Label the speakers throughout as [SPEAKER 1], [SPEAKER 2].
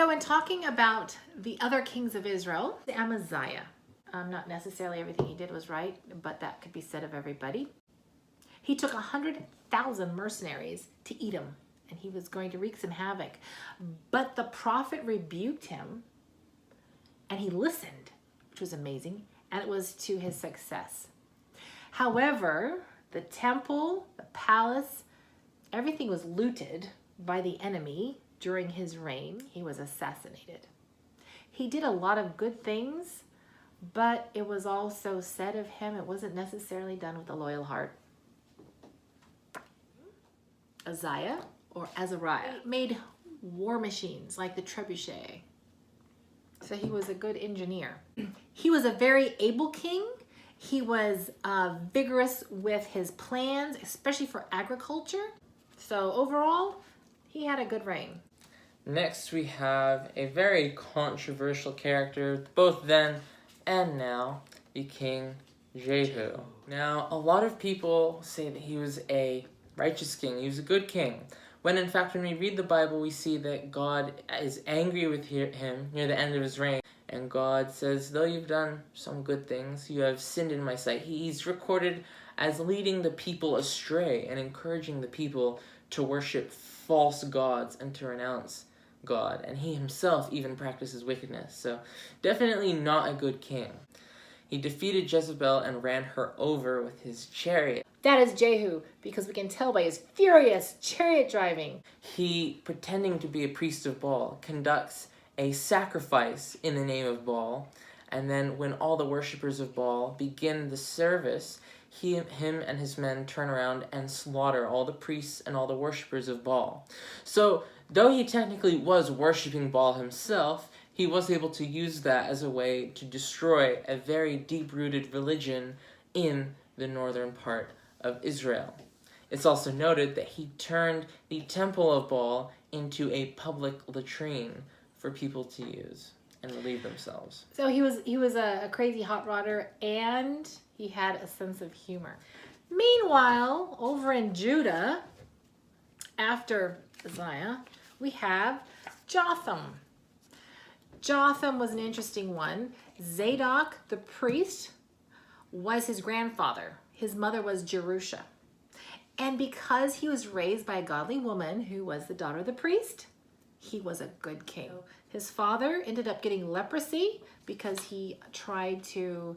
[SPEAKER 1] So in talking about the other kings of Israel, Amaziah, not necessarily everything he did was right, but that could be said of everybody. He took 100,000 mercenaries to Edom, and he was going to wreak some havoc. But the prophet rebuked him, and he listened, which was amazing, and it was to his success. However, the temple, the palace, everything was looted by the enemy during his reign. He was assassinated. He did a lot of good things, but it was also said of him it wasn't necessarily done with a loyal heart. Uzziah, or Azariah, made war machines like the trebuchet. So he was a good engineer. He was a very able king. He was vigorous with his plans, especially for agriculture. So overall, he had a good reign.
[SPEAKER 2] Next, we have a very controversial character, both then and now, the King Jehu. Now, a lot of people say that he was a righteous king, he was a good king, when in fact when we read the Bible we see that God is angry with him near the end of his reign, and God says, though you've done some good things, you have sinned in my sight. He's recorded as leading the people astray and encouraging the people to worship false gods and to renounce God, and he himself even practices wickedness, so definitely not a good king. He defeated Jezebel and ran her over with his chariot.
[SPEAKER 1] That is Jehu, because we can tell by his furious chariot driving.
[SPEAKER 2] He, pretending to be a priest of Baal, conducts a sacrifice in the name of Baal, and then when all the worshippers of Baal begin the service, him and his men turn around and slaughter all the priests and all the worshippers of Baal. So, though he technically was worshipping Baal himself, he was able to use that as a way to destroy a very deep-rooted religion in the northern part of Israel. It's also noted that he turned the temple of Baal into a public latrine for people to use and relieve themselves.
[SPEAKER 1] So he was a crazy hot rodder, and he had a sense of humor. Meanwhile, over in Judah, after Uzziah, we have Jotham. Jotham was an interesting one. Zadok, the priest, was his grandfather. His mother was Jerusha. And because he was raised by a godly woman who was the daughter of the priest, he was a good king. His father ended up getting leprosy because he tried to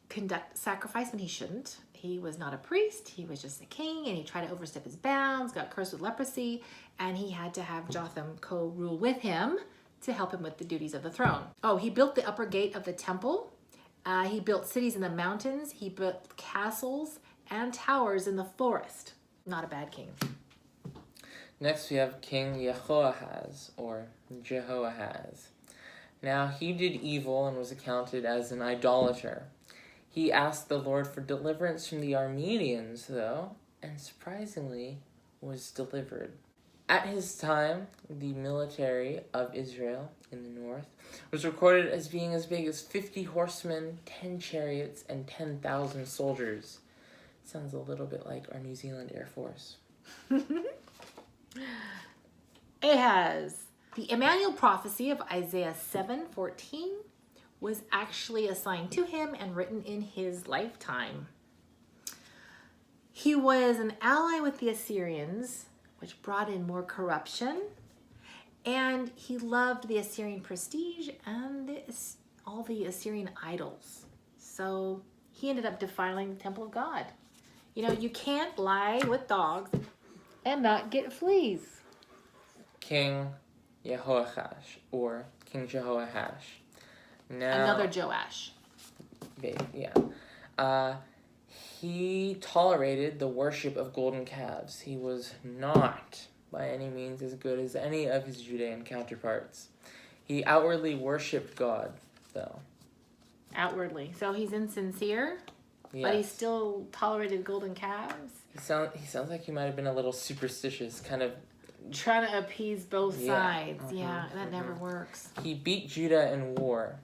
[SPEAKER 1] conduct sacrifice when he shouldn't. He was not a priest, he was just a king, and he tried to overstep his bounds, got cursed with leprosy, and he had to have Jotham co-rule with him to help him with the duties of the throne. Oh, he built the upper gate of the temple. He built cities in the mountains. He built castles and towers in the forest. Not a bad king.
[SPEAKER 2] Next we have King Jehoahaz, or Jehoahaz. Now he did evil and was accounted as an idolater. He asked the Lord for deliverance from the Armenians, though, and surprisingly was delivered. At his time, the military of Israel in the north was recorded as being as big as 50 horsemen, 10 chariots, and 10,000 soldiers. Sounds a little bit like our New Zealand Air Force.
[SPEAKER 1] Ahaz. The Emmanuel prophecy of Isaiah 7:14 was actually assigned to him and written in his lifetime. He was an ally with the Assyrians, which brought in more corruption, and he loved the Assyrian prestige and all the Assyrian idols. So he ended up defiling the temple of God. You know, you can't lie with dogs and not get fleas.
[SPEAKER 2] King Jehoash, or King Jehoash. Now,
[SPEAKER 1] Another Joash.
[SPEAKER 2] Yeah. He tolerated the worship of golden calves. He was not, by any means, as good as any of his Judean counterparts. He outwardly worshipped God, though.
[SPEAKER 1] Outwardly. So he's insincere,
[SPEAKER 2] Yes.
[SPEAKER 1] but he still tolerated golden calves.
[SPEAKER 2] He sounds like he might have been a little superstitious, kind of.
[SPEAKER 1] Trying to appease both
[SPEAKER 2] Yeah.
[SPEAKER 1] sides. Yeah, that never works.
[SPEAKER 2] He beat Judah in war,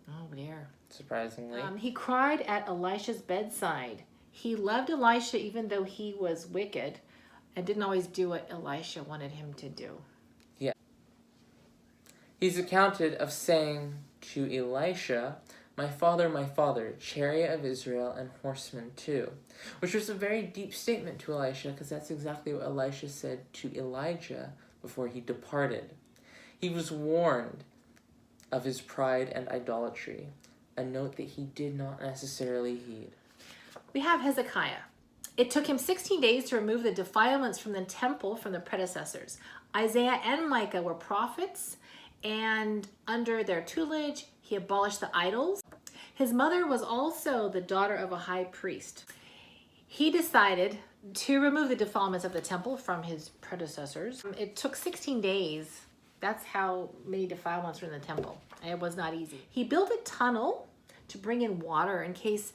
[SPEAKER 1] Oh, dear.
[SPEAKER 2] surprisingly.
[SPEAKER 1] He cried at Elisha's bedside. He loved Elisha even though he was wicked and didn't always do what Elisha wanted him to do.
[SPEAKER 2] He's accounted of saying to Elisha, my father, chariot of Israel and horsemen too. Which was a very deep statement to Elisha, because that's exactly what Elisha said to Elijah before he departed. He was warned of his pride and idolatry, a note that he did not necessarily heed.
[SPEAKER 1] We have Hezekiah. It took him 16 days to remove the defilements from the temple from the predecessors. Isaiah and Micah were prophets, and under their tutelage, he abolished the idols. His mother was also the daughter of a high priest. He decided to remove the defilements of the temple from his predecessors. It took 16 days. That's how many defilements were in the temple. It was not easy. He built a tunnel to bring in water in case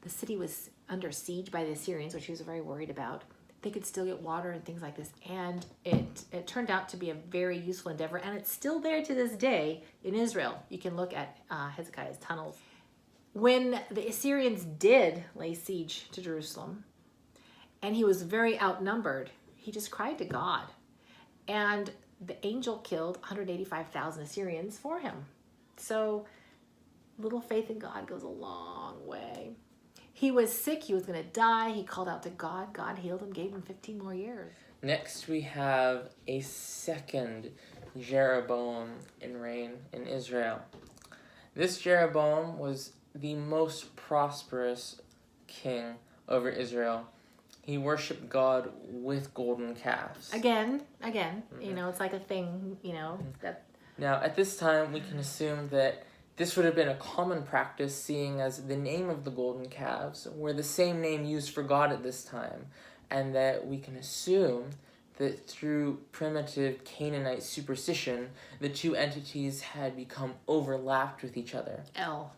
[SPEAKER 1] the city was under siege by the Assyrians, which he was very worried about. They could still get water and things like this. And it turned out to be a very useful endeavor. And it's still there to this day in Israel. You can look at Hezekiah's tunnels. When the Assyrians did lay siege to Jerusalem, and he was very outnumbered, he just cried to God. And the angel killed 185,000 Assyrians for him. So little faith in God goes a long way. He was sick. He was going to die. He called out to God. God healed him, gave him 15 more years.
[SPEAKER 2] Next, we have a second Jeroboam in reign in Israel. This Jeroboam was the most prosperous king over Israel. He worshipped God with golden calves.
[SPEAKER 1] Again, it's like a thing, that.
[SPEAKER 2] Now, at this time, we can assume that this would have been a common practice, seeing as the name of the golden calves were the same name used for God at this time, and that we can assume that through primitive Canaanite superstition, the two entities had become overlapped with each other.
[SPEAKER 1] El.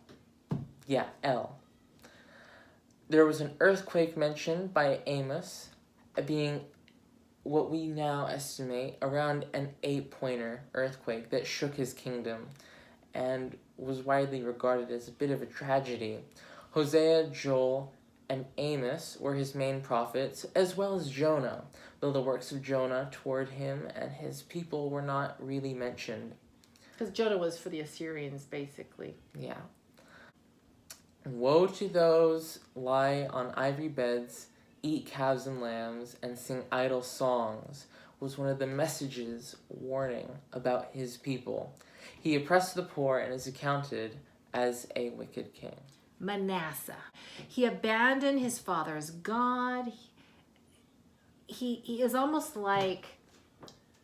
[SPEAKER 2] Yeah, El. There was an earthquake mentioned by Amos, being what we now estimate around an 8-pointer earthquake that shook his kingdom, and was widely regarded as a bit of a tragedy. Hosea, Joel, and Amos were his main prophets, as well as Jonah, though the works of Jonah toward him and his people were not really mentioned.
[SPEAKER 1] Because Jonah was for the Assyrians, basically.
[SPEAKER 2] Yeah. Woe to those lie on ivory beds, eat calves and lambs, and sing idle songs, was one of the messages warning about his people. He oppressed the poor and is accounted as a wicked king.
[SPEAKER 1] Manasseh. He abandoned his father's God. He is almost like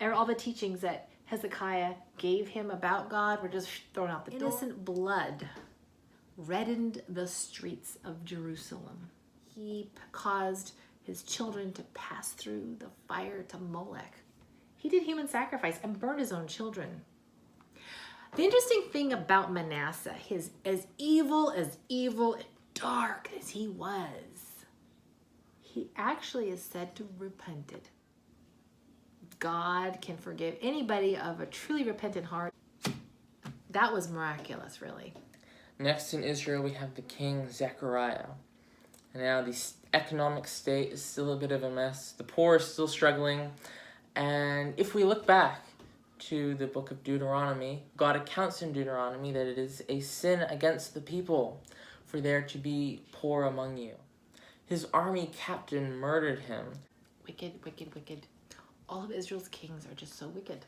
[SPEAKER 1] all the teachings that Hezekiah gave him about God were just thrown out the door. Innocent blood reddened the streets of Jerusalem. He caused his children to pass through the fire to Molech. He did human sacrifice and burned his own children. The interesting thing about Manasseh is as evil and dark as he was, he actually is said to have repented. God can forgive anybody of a truly repentant heart. That was miraculous, really.
[SPEAKER 2] Next in Israel, we have the king Zechariah. Now, the economic state is still a bit of a mess. The poor are still struggling. And if we look back to the book of Deuteronomy, God accounts in Deuteronomy that it is a sin against the people for there to be poor among you. His army captain murdered him.
[SPEAKER 1] Wicked, wicked, wicked. All of Israel's kings are just so wicked.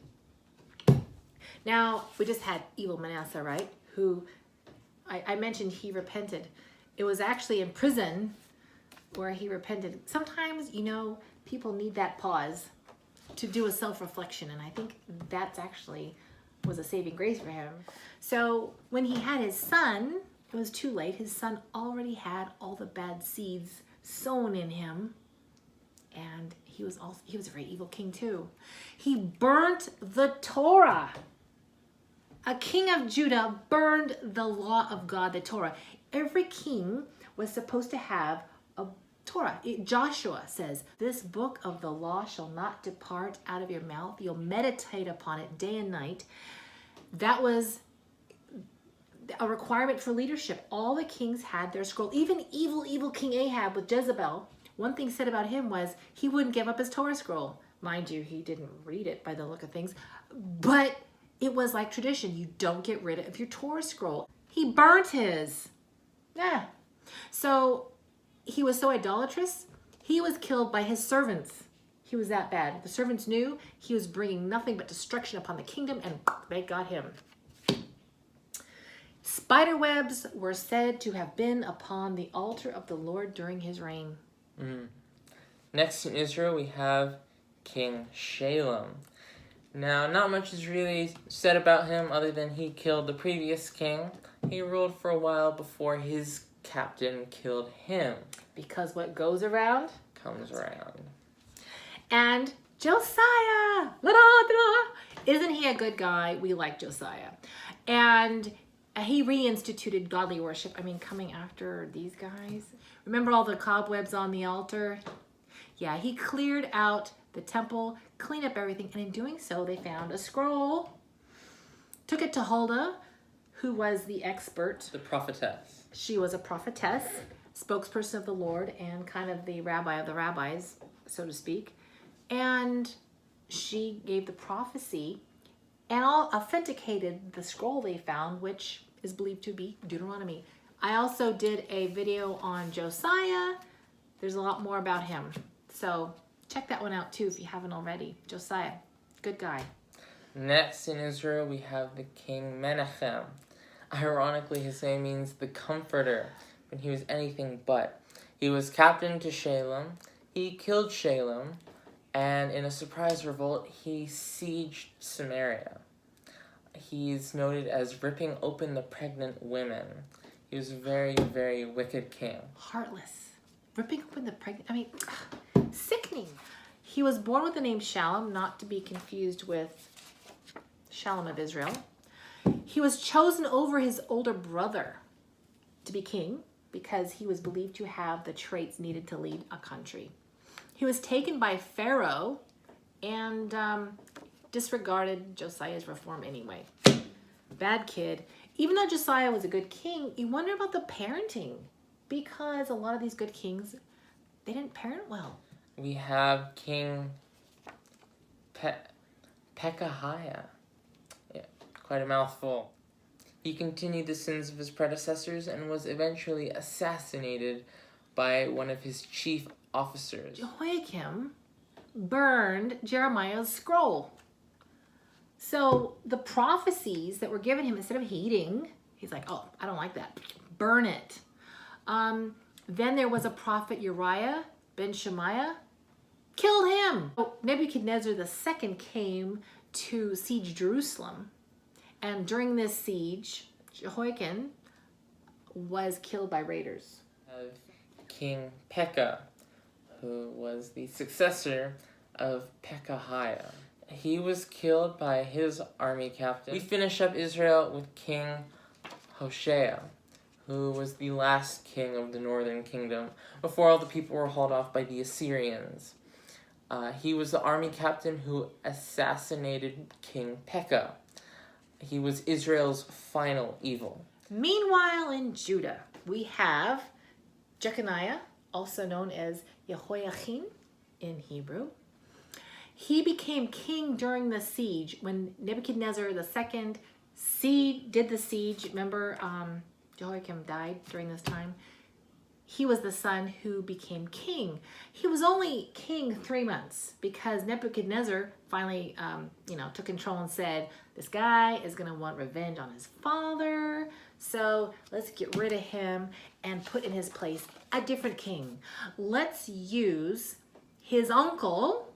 [SPEAKER 1] Now, we just had evil Manasseh, right? Who, I mentioned he repented. It was actually in prison where he repented. Sometimes, people need that pause to do a self-reflection, and I think that's actually was a saving grace for him. So when he had his son, it was too late. His son already had all the bad seeds sown in him, and he was a very evil king too. He burnt the Torah. A king of Judah burned the law of God, the Torah. Every king was supposed to have a Torah. Joshua says, this book of the law shall not depart out of your mouth. You'll meditate upon it day and night. That was a requirement for leadership. All the kings had their scroll. Even evil King Ahab with Jezebel, one thing said about him was he wouldn't give up his Torah scroll. Mind you, he didn't read it by the look of things, but It was like tradition. You don't get rid of your Torah scroll. He burnt his. Yeah. So he was so idolatrous, he was killed by his servants. He was that bad. The servants knew he was bringing nothing but destruction upon the kingdom, and they got him. Spider webs were said to have been upon the altar of the Lord during his reign.
[SPEAKER 2] Next in Israel, we have King Shalem. Now, not much is really said about him other than he killed the previous king. He ruled for a while before his captain killed him.
[SPEAKER 1] Because what goes around
[SPEAKER 2] Comes around.
[SPEAKER 1] And Josiah, la-da-da. Isn't he a good guy? We like Josiah. And he reinstituted godly worship. I mean, coming after these guys. Remember all the cobwebs on the altar? Yeah, he cleared out the temple, cleaned up everything, and in doing so, they found a scroll. Took it to Huldah, who was the expert.
[SPEAKER 2] The prophetess.
[SPEAKER 1] She was a prophetess, spokesperson of the Lord, and kind of the rabbi of the rabbis, so to speak. And she gave the prophecy and all authenticated the scroll they found, which is believed to be Deuteronomy. I also did a video on Josiah. There's a lot more about him. So check that one out too if you haven't already. Josiah, good guy.
[SPEAKER 2] Next in Israel, we have the king Menachem. Ironically, his name means the comforter, when he was anything but. He was captain to Shalem. He killed Shalem, and in a surprise revolt, he sieged Samaria. He's noted as ripping open the pregnant women. He was a very, very wicked king.
[SPEAKER 1] Heartless. Ripping open the pregnant, I mean, sickening. He was born with the name Shalom, not to be confused with Shalom of Israel. He was chosen over his older brother to be king because he was believed to have the traits needed to lead a country. He was taken by Pharaoh and disregarded Josiah's reform anyway. Bad kid. Even though Josiah was a good king, you wonder about the parenting because a lot of these good kings, they didn't parent well.
[SPEAKER 2] We have King Pekahiah. Yeah, quite a mouthful. He continued the sins of his predecessors and was eventually assassinated by one of his chief officers.
[SPEAKER 1] Jehoiakim burned Jeremiah's scroll. So the prophecies that were given him, instead of heeding, he's like, oh, I don't like that. Burn it. Then there was a prophet, Uriah ben Shemaiah, killed him. So Nebuchadnezzar II came to siege Jerusalem. And during this siege, Jehoiakim was killed by raiders.
[SPEAKER 2] King Pekah, who was the successor of Pekahiah. He was killed by his army captain. We finish up Israel with King Hoshea, who was the last king of the northern kingdom before all the people were hauled off by the Assyrians. He was the army captain who assassinated King Pekah. He was Israel's final evil.
[SPEAKER 1] Meanwhile, in Judah, we have Jeconiah, also known as Jehoiachin in Hebrew. He became king during the siege when Nebuchadnezzar II did the siege. Remember, Jehoiakim died during this time. He was the son who became king. He was only king 3 months because Nebuchadnezzar finally, took control and said, this guy is going to want revenge on his father. So let's get rid of him and put in his place a different king. Let's use his uncle,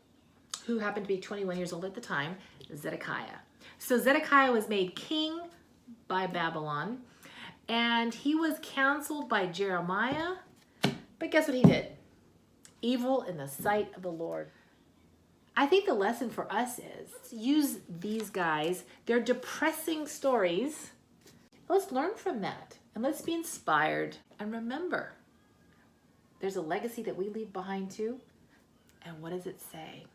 [SPEAKER 1] who happened to be 21 years old at the time, Zedekiah. So Zedekiah was made king by Babylon, and he was counseled by Jeremiah. But guess what he did? Evil in the sight of the Lord. I think the lesson for us is use these guys, their depressing stories. Let's learn from that and let's be inspired. And remember, there's a legacy that we leave behind too. And what does it say?